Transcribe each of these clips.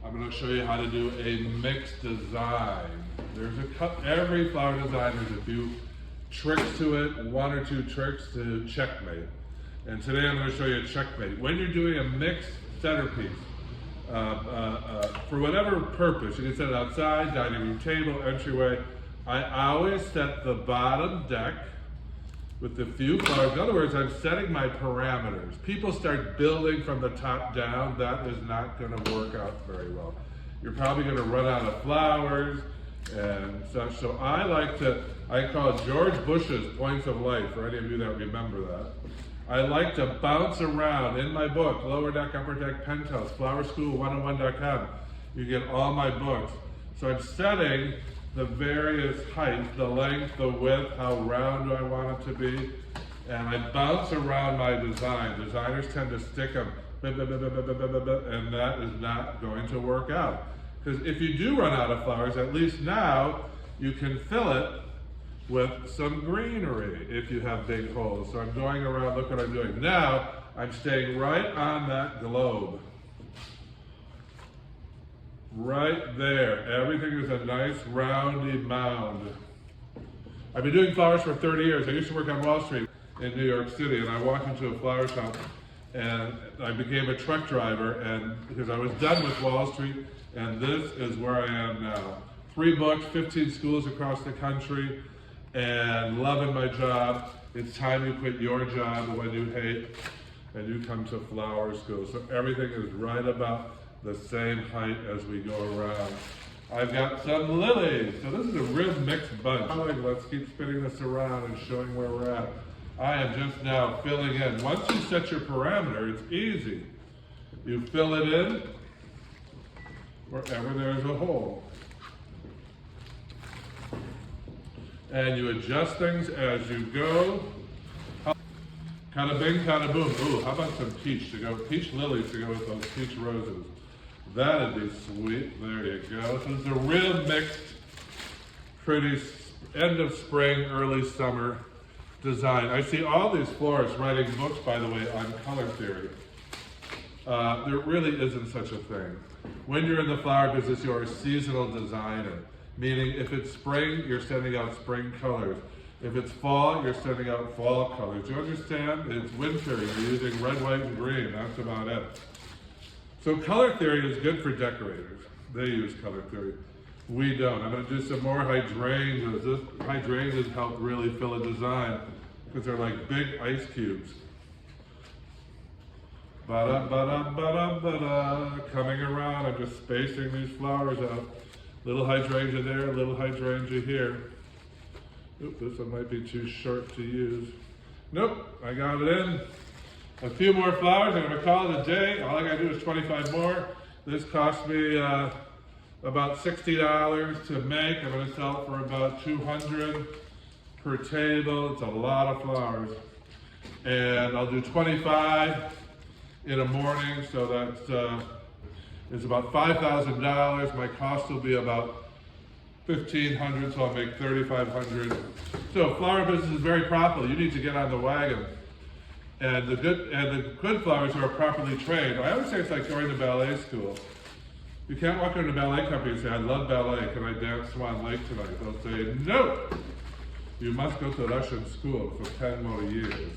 I'm going to show you how to do a mixed design. Every flower design, there's a few tricks to it, one or two tricks to checkmate. And today I'm going to show you a checkmate. When you're doing a mixed centerpiece, for whatever purpose, you can set it outside, dining room table, entryway. I always set the bottom deck with a few flowers. In other words, I'm setting my parameters. People start building from the top down. That is not going to work out very well. You're probably going to run out of flowers and such. So I call it George Bush's points of light, for any of you that remember that. I like to bounce around in my book, Lower Deck, Upper Deck, Penthouse, flowerschool101.com. You get all my books. So I'm setting the various heights, the length, the width, how round do I want it to be, and I bounce around my design. Designers tend to stick them, and that is not going to work out. Because if you do run out of flowers, at least now you can fill it with some greenery if you have big holes. So I'm going around, look what I'm doing. Now I'm staying right on that globe. Right there. Everything is a nice roundy mound. I've been doing flowers for 30 years. I used to work on Wall Street in New York City, and I walked into a flower shop and I became a truck driver, and because I was done with Wall Street, and this is where I am now. 3 books, 15 schools across the country, and loving my job. It's time you quit your job, the one you hate, and you come to flower school. So everything is right about the same height as we go around. I've got some lilies. So this is a real mixed bunch. Let's keep spinning this around and showing where we're at. I am just now filling in. Once you set your parameter, it's easy. You fill it in wherever there's a hole. And you adjust things as you go. Kada bing, kada boom. Ooh, how about some peach lilies to go with those peach roses? That'd be sweet. There you go. So it's a real mixed, pretty end of spring, early summer design. I see all these florists writing books, by the way, on color theory. There really isn't such a thing. When you're in the flower business, you're a seasonal designer. Meaning, if it's spring, you're sending out spring colors. If it's fall, you're sending out fall colors. Do you understand? It's winter, you're using red, white, and green. That's about it. So color theory is good for decorators. They use color theory. We don't. I'm going to do some more hydrangeas. Hydrangeas help really fill a design because they're like big ice cubes. Ba-da, ba-da, ba-da, ba-da. Coming around, I'm just spacing these flowers out. Little hydrangea there, little hydrangea here. Oop, this one might be too short to use. Nope, I got it in. A few more flowers, I'm gonna call it a day. All I gotta do is 25 more. This cost me about $60 to make. I'm gonna sell it for about $200 per table. It's a lot of flowers. And I'll do 25 in a morning, so that's it's about $5,000. My cost will be about $1,500, so I'll make $3,500. So flower business is very profitable. You need to get on the wagon. And the good flowers are properly trained. I always say it's like going to ballet school. You can't walk into a ballet company and say, I love ballet, can I dance Swan Lake tonight? They'll say, no! You must go to Russian school for 10 more years.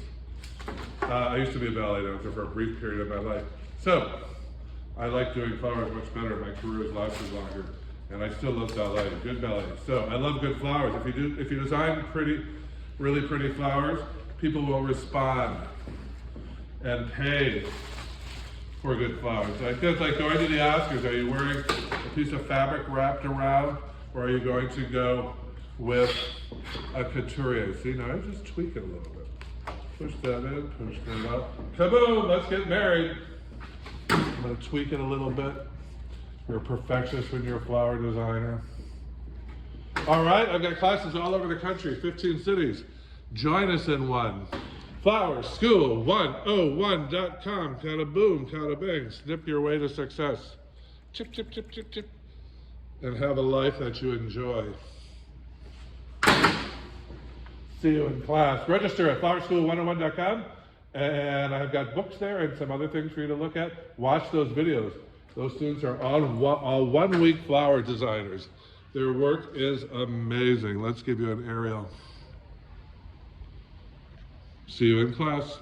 I used to be a ballet dancer for a brief period of my life. So, I like doing flowers much better. My career has lasted longer. And I still love ballet, good ballet. So I love good flowers. If you design really pretty flowers, people will respond and pay for good flowers. So I feel it's like going to the Oscars. Are you wearing a piece of fabric wrapped around, or are you going to go with a couturier? See, now I just tweak it a little bit. Push that in, push that out. Kaboom, let's get married. I'm going to tweak it a little bit. You're a perfectionist when you're a flower designer. All right, I've got classes all over the country, 15 cities. Join us in one. Flowerschool101.com. Kada boom, kada bang. Snip your way to success. Chip, chip, chip, chip, chip. And have a life that you enjoy. See you in class. Register at flowerschool101.com. And I've got books there and some other things for you to look at. Watch those videos. Those students are all 1 week flower designers. Their work is amazing. Let's give you an aerial. See you in class.